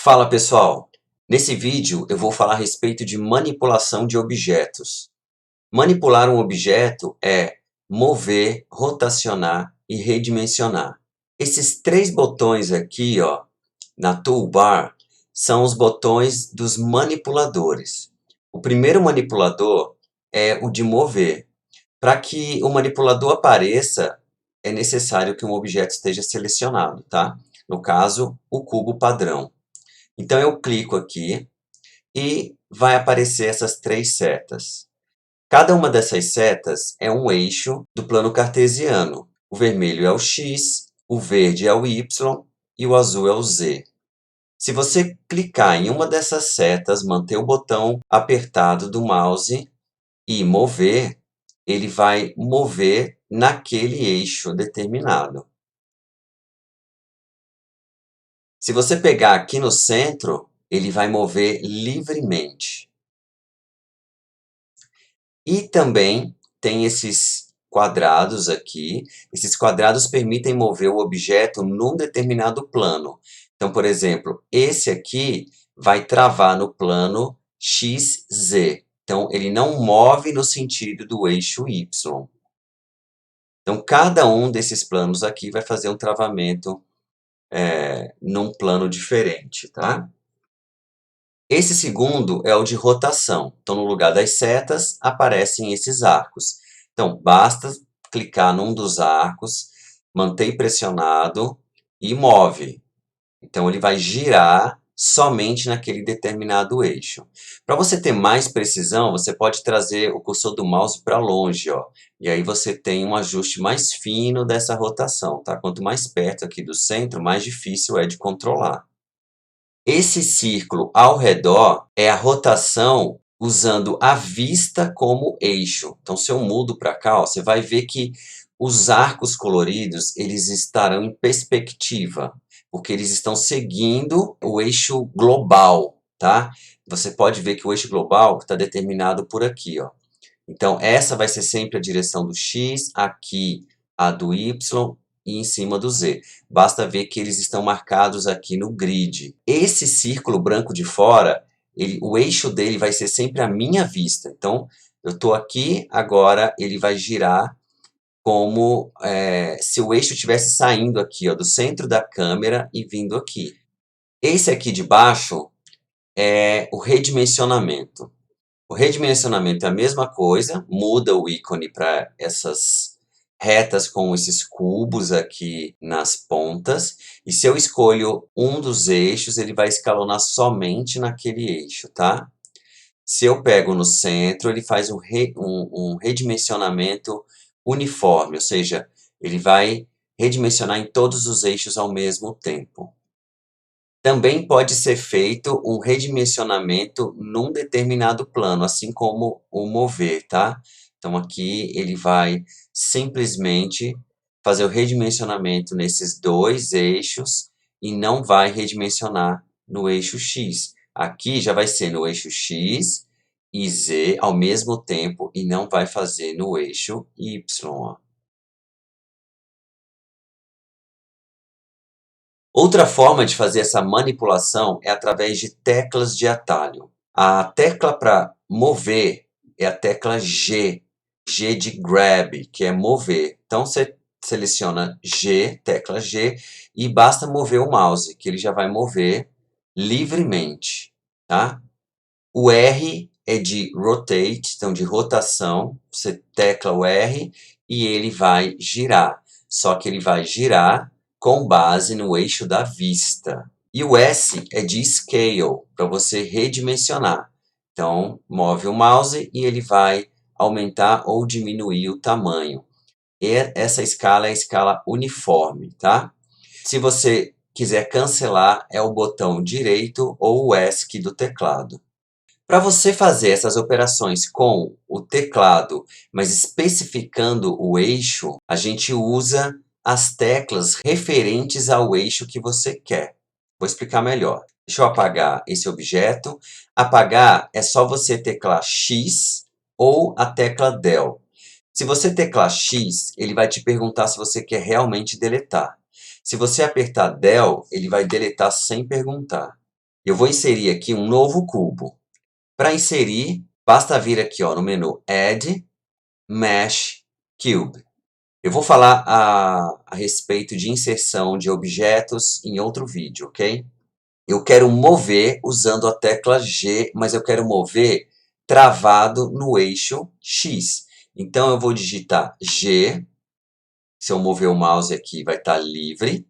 Fala pessoal, nesse vídeo eu vou falar a respeito de manipulação de objetos. Manipular um objeto é mover, rotacionar e redimensionar. Esses três botões aqui, ó, na toolbar, são os botões dos manipuladores. O primeiro manipulador é o de mover. Para que o manipulador apareça, é necessário que um objeto esteja selecionado, tá? No caso, o cubo padrão. Então eu clico aqui e vai aparecer essas três setas. Cada uma dessas setas é um eixo do plano cartesiano. O vermelho é o x, o verde é o y e o azul é o z. Se você clicar em uma dessas setas, manter o botão apertado do mouse e mover, ele vai mover naquele eixo determinado. Se você pegar aqui no centro, ele vai mover livremente. E também tem esses quadrados aqui. Esses quadrados permitem mover o objeto num determinado plano. Então, por exemplo, esse aqui vai travar no plano XZ. Então, ele não move no sentido do eixo Y. Então, cada um desses planos aqui vai fazer um travamento num plano diferente, tá? Esse segundo é o de rotação. Então, no lugar das setas, aparecem esses arcos. Então, basta clicar num dos arcos, mantém pressionado e move. Então, ele vai girar somente naquele determinado eixo. Para você ter mais precisão, você pode trazer o cursor do mouse para longe, ó. E aí você tem um ajuste mais fino dessa rotação, tá? Quanto mais perto aqui do centro, mais difícil é de controlar. Esse círculo ao redor é a rotação usando a vista como eixo. Então, se eu mudo para cá, ó, você vai ver que os arcos coloridos eles estarão em perspectiva, porque eles estão seguindo o eixo global, tá? Você pode ver que o eixo global está determinado por aqui, ó. Então, essa vai ser sempre a direção do x, aqui a do y e em cima do z. Basta ver que eles estão marcados aqui no grid. Esse círculo branco de fora, o eixo dele vai ser sempre a minha vista. Então, eu estou aqui, agora ele vai girar como se o eixo estivesse saindo aqui, ó, do centro da câmera e vindo aqui. Esse aqui de baixo é o redimensionamento. O redimensionamento é a mesma coisa, muda o ícone para essas retas com esses cubos aqui nas pontas. E se eu escolho um dos eixos, ele vai escalonar somente naquele eixo, tá? Se eu pego no centro, ele faz um redimensionamento uniforme, ou seja, ele vai redimensionar em todos os eixos ao mesmo tempo. Também pode ser feito um redimensionamento num determinado plano, assim como o mover, tá? Então, aqui ele vai simplesmente fazer o redimensionamento nesses dois eixos e não vai redimensionar no eixo X. Aqui já vai ser no eixo X e Z ao mesmo tempo e não vai fazer no eixo Y, ó. Outra forma de fazer essa manipulação é através de teclas de atalho. A tecla para mover é a tecla G, G de grab, que é mover. Então você seleciona G, tecla G, e basta mover o mouse, que ele já vai mover livremente, tá? O R é de rotate, então de rotação, você tecla o R e ele vai girar. Só que ele vai girar com base no eixo da vista. E o S é de scale, para você redimensionar. Então, move o mouse e ele vai aumentar ou diminuir o tamanho. E essa escala é a escala uniforme, tá? Se você quiser cancelar, é o botão direito ou o ESC do teclado. Para você fazer essas operações com o teclado, mas especificando o eixo, a gente usa as teclas referentes ao eixo que você quer. Vou explicar melhor. Deixa eu apagar esse objeto. Apagar é só você teclar X ou a tecla Del. Se você teclar X, ele vai te perguntar se você quer realmente deletar. Se você apertar Del, ele vai deletar sem perguntar. Eu vou inserir aqui um novo cubo. Para inserir, basta vir aqui ó, no menu Add, Mesh, Cube. Eu vou falar a respeito de inserção de objetos em outro vídeo, ok? Eu quero mover usando a tecla G, mas eu quero mover travado no eixo X. Então, eu vou digitar G. Se eu mover o mouse aqui, vai estar livre.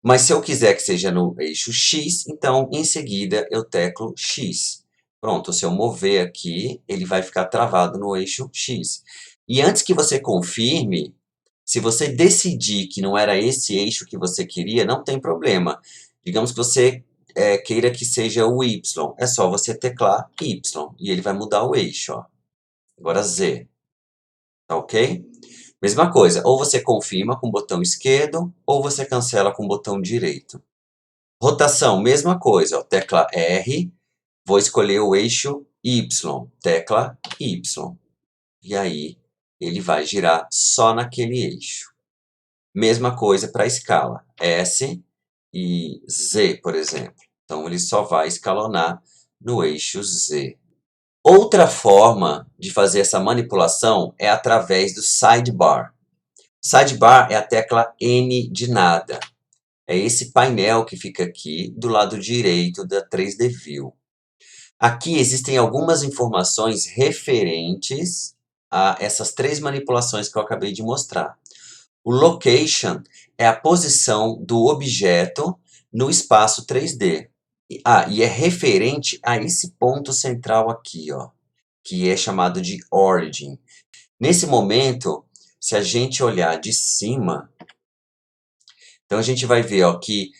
Mas se eu quiser que seja no eixo X, então, em seguida, eu teclo X. Pronto, se eu mover aqui, ele vai ficar travado no eixo X. E antes que você confirme, se você decidir que não era esse eixo que você queria, não tem problema. Digamos que você queira que seja o Y. É só você teclar Y e ele vai mudar o eixo. Ó. Agora Z. Tá ok? Mesma coisa, ou você confirma com o botão esquerdo, ou você cancela com o botão direito. Rotação, mesma coisa. Ó, tecla R, vou escolher o eixo Y. Tecla Y. E aí, ele vai girar só naquele eixo. Mesma coisa para a escala, S e Z, por exemplo. Então, ele só vai escalonar no eixo Z. Outra forma de fazer essa manipulação é através do sidebar. Sidebar é a tecla N de nada. É esse painel que fica aqui do lado direito da 3D View. Aqui existem algumas informações referentes a essas três manipulações que eu acabei de mostrar. O location é a posição do objeto no espaço 3D. E é referente a esse ponto central aqui, ó, que é chamado de origin. Nesse momento, se a gente olhar de cima, então a gente vai ver ó, que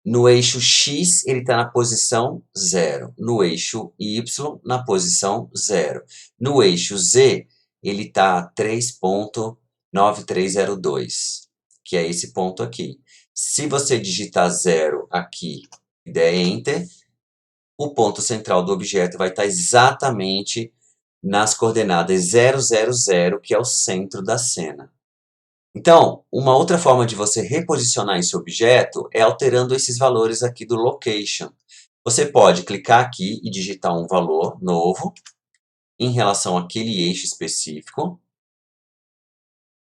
no eixo X ele está na posição 0, no eixo Y na posição 0, no eixo Z ele está 3.9302, que é esse ponto aqui. Se você digitar 0 aqui e der Enter, o ponto central do objeto vai estar exatamente nas coordenadas 0, 0, 0, que é o centro da cena. Então, uma outra forma de você reposicionar esse objeto é alterando esses valores aqui do location. Você pode clicar aqui e digitar um valor novo em relação àquele eixo específico.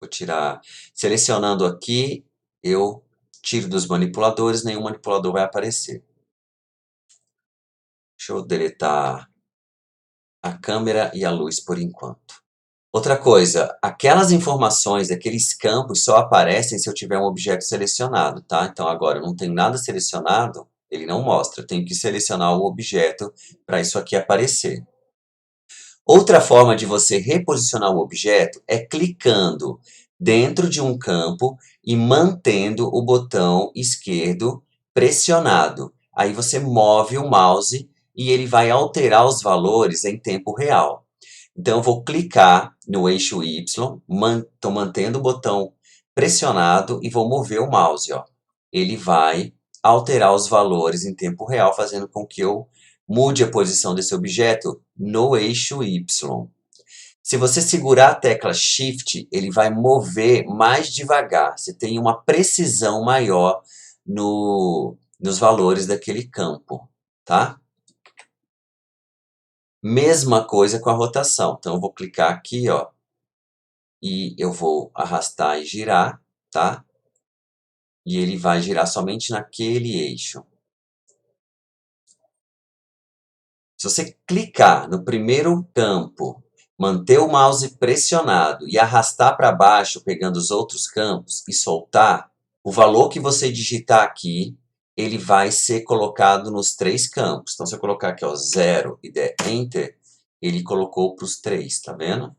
Vou tirar, selecionando aqui, eu tiro dos manipuladores, nenhum manipulador vai aparecer. Deixa eu deletar a câmera e a luz por enquanto. Outra coisa, aquelas informações, aqueles campos só aparecem se eu tiver um objeto selecionado, tá? Então agora eu não tenho nada selecionado, ele não mostra. Eu tenho que selecionar o objeto para isso aqui aparecer. Outra forma de você reposicionar o objeto é clicando dentro de um campo e mantendo o botão esquerdo pressionado. Aí você move o mouse e ele vai alterar os valores em tempo real. Então, eu vou clicar no eixo Y, estou mantendo o botão pressionado e vou mover o mouse. Ó. Ele vai alterar os valores em tempo real, fazendo com que eu mude a posição desse objeto no eixo Y. Se você segurar a tecla Shift, ele vai mover mais devagar. Você tem uma precisão maior nos valores daquele campo, tá? Mesma coisa com a rotação. Então, eu vou clicar aqui, ó, e eu vou arrastar e girar, tá? E ele vai girar somente naquele eixo. Se você clicar no primeiro campo, manter o mouse pressionado e arrastar para baixo, pegando os outros campos, e soltar, o valor que você digitar aqui, ele vai ser colocado nos três campos. Então, se eu colocar aqui, ó, 0 e der Enter, ele colocou para os três, tá vendo?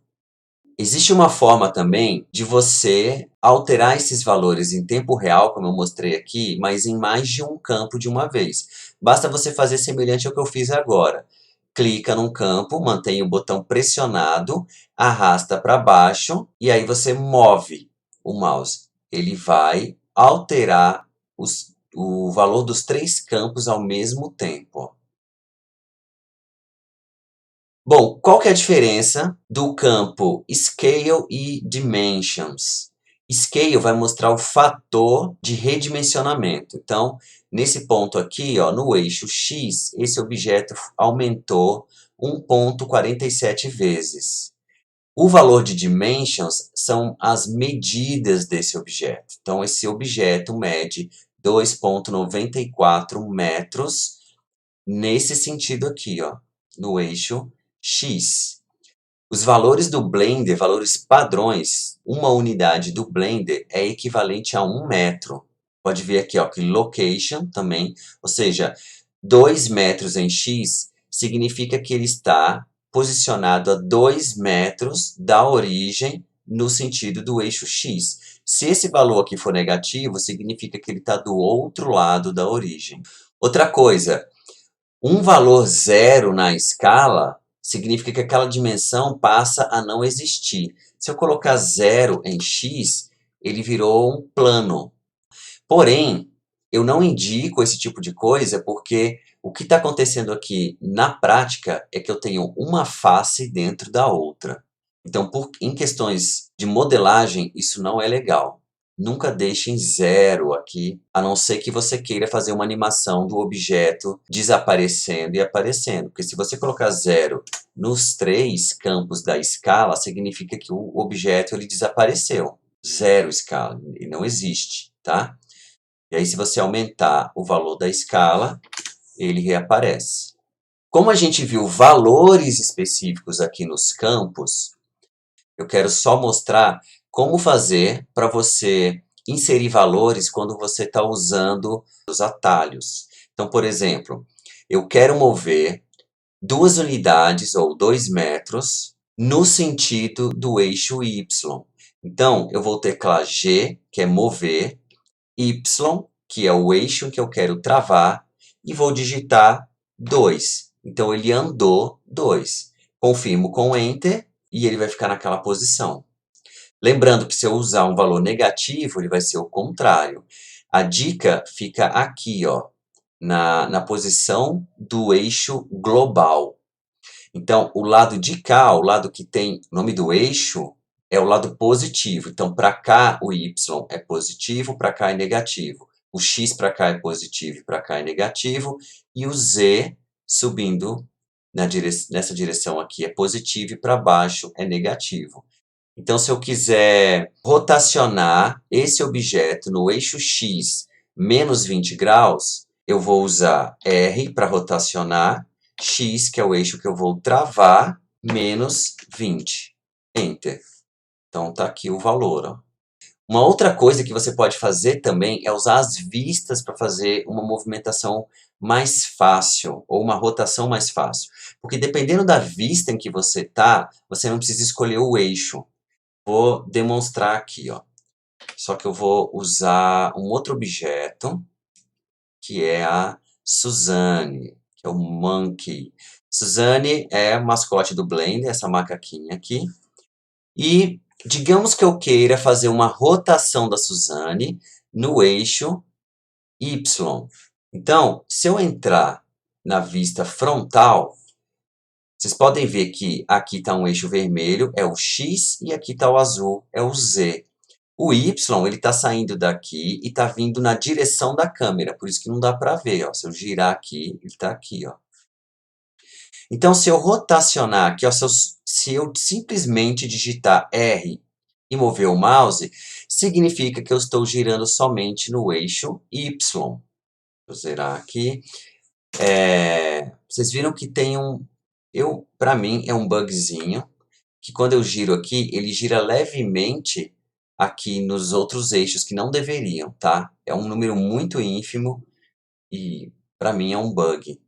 Existe uma forma também de você alterar esses valores em tempo real, como eu mostrei aqui, mas em mais de um campo de uma vez. Basta você fazer semelhante ao que eu fiz agora. Clica num campo, mantém o botão pressionado, arrasta para baixo e aí você move o mouse. Ele vai alterar o valor dos três campos ao mesmo tempo. Bom, qual que é a diferença do campo Scale e Dimensions? Scale vai mostrar o fator de redimensionamento. Então, Nesse ponto aqui, ó, no eixo X, esse objeto aumentou 1,47 vezes. O valor de dimensions são as medidas desse objeto. Então, esse objeto mede 2,94 metros nesse sentido aqui, ó, no eixo X. Os valores do Blender, valores padrões, uma unidade do Blender é equivalente a 1 metro. Pode ver aqui, ó, que location também, ou seja, 2 metros em X significa que ele está posicionado a 2 metros da origem no sentido do eixo X. Se esse valor aqui for negativo, significa que ele está do outro lado da origem. Outra coisa, um valor zero na escala significa que aquela dimensão passa a não existir. Se eu colocar zero em X, ele virou um plano. Porém, eu não indico esse tipo de coisa porque o que está acontecendo aqui na prática é que eu tenho uma face dentro da outra. Então, em questões de modelagem, isso não é legal. Nunca deixem zero aqui, a não ser que você queira fazer uma animação do objeto desaparecendo e aparecendo. Porque se você colocar zero nos 3 campos da escala, significa que o objeto ele desapareceu. Zero escala, ele não existe, tá? E aí, se você aumentar o valor da escala, ele reaparece. Como a gente viu valores específicos aqui nos campos, eu quero só mostrar como fazer para você inserir valores quando você está usando os atalhos. Então, por exemplo, eu quero mover 2 unidades ou 2 metros no sentido do eixo Y. Então, eu vou teclar G, que é mover, Y, que é o eixo em que eu quero travar, e vou digitar 2. Então, ele andou 2. Confirmo com Enter e ele vai ficar naquela posição. Lembrando que se eu usar um valor negativo, ele vai ser o contrário. A dica fica aqui, ó, na posição do eixo global. Então, o lado de cá, o lado que tem o nome do eixo, é o lado positivo. Então, para cá o Y é positivo, para cá é negativo. O X para cá é positivo e para cá é negativo. E o Z subindo nessa direção aqui é positivo e para baixo é negativo. Então, se eu quiser rotacionar esse objeto no eixo X menos 20 graus, eu vou usar R para rotacionar, X, que é o eixo que eu vou travar, menos 20. Enter. Então, tá aqui o valor, ó. Uma outra coisa que você pode fazer também é usar as vistas para fazer uma movimentação mais fácil, ou uma rotação mais fácil. Porque dependendo da vista em que você tá, você não precisa escolher o eixo. Vou demonstrar aqui, ó. Só que eu vou usar um outro objeto, que é a Suzane, que é o Monkey. Suzane é o mascote do Blender, essa macaquinha aqui. E digamos que eu queira fazer uma rotação da Suzane no eixo Y. Então, se eu entrar na vista frontal, vocês podem ver que aqui está um eixo vermelho, é o X, e aqui está o azul, é o Z. O Y, ele está saindo daqui e está vindo na direção da câmera, por isso que não dá para ver, ó. Se eu girar aqui, ele está aqui, ó. Então, se eu rotacionar aqui, ó, se eu simplesmente digitar R e mover o mouse, significa que eu estou girando somente no eixo Y. Vou zerar aqui. Vocês viram que tem para mim, é um bugzinho, que quando eu giro aqui, ele gira levemente aqui nos outros eixos que não deveriam, tá? É um número muito ínfimo e para mim é um bug.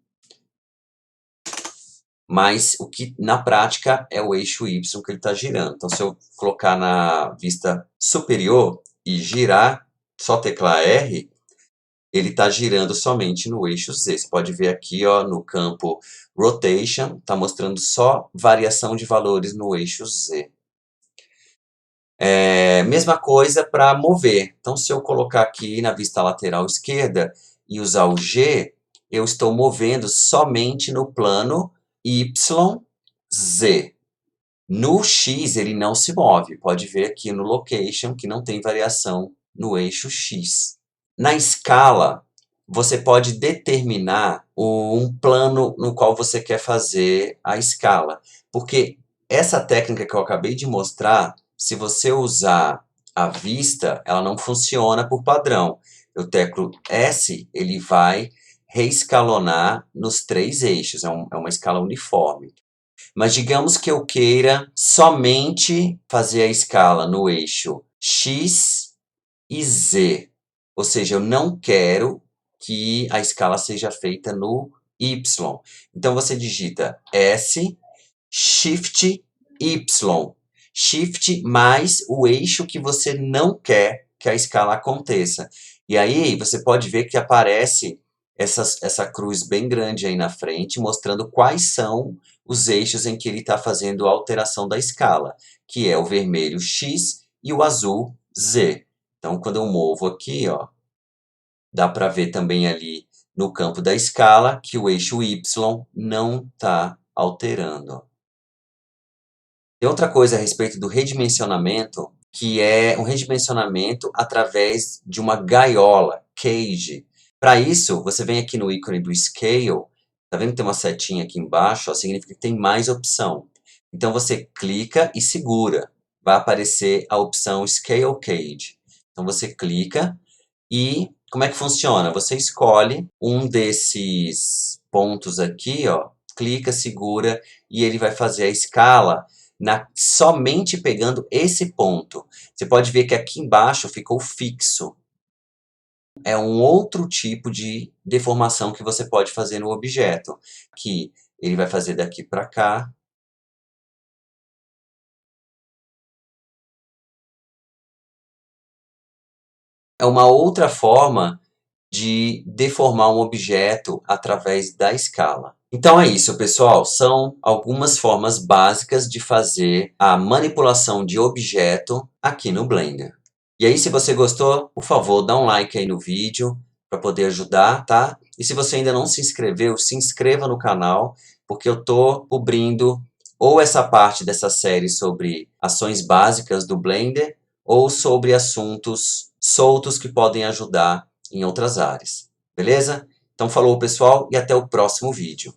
Mas o que na prática é o eixo Y que ele está girando. Então, se eu colocar na vista superior e girar, só teclar R, ele está girando somente no eixo Z. Você pode ver aqui, ó, no campo Rotation, está mostrando só variação de valores no eixo Z. Mesma coisa para mover. Então, se eu colocar aqui na vista lateral esquerda e usar o G, eu estou movendo somente no plano Y, Z. No X, ele não se move. Pode ver aqui no Location que não tem variação no eixo X. Na escala, você pode determinar um plano no qual você quer fazer a escala. Porque essa técnica que eu acabei de mostrar, se você usar à vista, ela não funciona por padrão. Eu teclo S, ele vai reescalonar nos 3 eixos, é uma escala uniforme. Mas digamos que eu queira somente fazer a escala no eixo X e Z. Ou seja, eu não quero que a escala seja feita no Y. Então você digita S, Shift, Y. Shift mais o eixo que você não quer que a escala aconteça. E aí você pode ver que aparece essa cruz bem grande aí na frente, mostrando quais são os eixos em que ele está fazendo a alteração da escala, que é o vermelho X e o azul Z. Então, quando eu movo aqui, ó, dá para ver também ali no campo da escala que o eixo Y não está alterando. Tem outra coisa a respeito do redimensionamento, que é um redimensionamento através de uma gaiola, cage. Para isso, você vem aqui no ícone do Scale, tá vendo que tem uma setinha aqui embaixo? Ó, significa que tem mais opção. Então você clica e segura, vai aparecer a opção Scale Cage. Então você clica e como é que funciona? Você escolhe um desses pontos aqui, ó, clica, segura e ele vai fazer a escala somente pegando esse ponto. Você pode ver que aqui embaixo ficou fixo. É um outro tipo de deformação que você pode fazer no objeto, que ele vai fazer daqui para cá. É uma outra forma de deformar um objeto através da escala. Então é isso, pessoal. São algumas formas básicas de fazer a manipulação de objeto aqui no Blender. E aí, se você gostou, por favor, dá um like aí no vídeo para poder ajudar, tá? E se você ainda não se inscreveu, se inscreva no canal, porque eu tô cobrindo ou essa parte dessa série sobre ações básicas do Blender, ou sobre assuntos soltos que podem ajudar em outras áreas. Beleza? Então falou, pessoal, e até o próximo vídeo.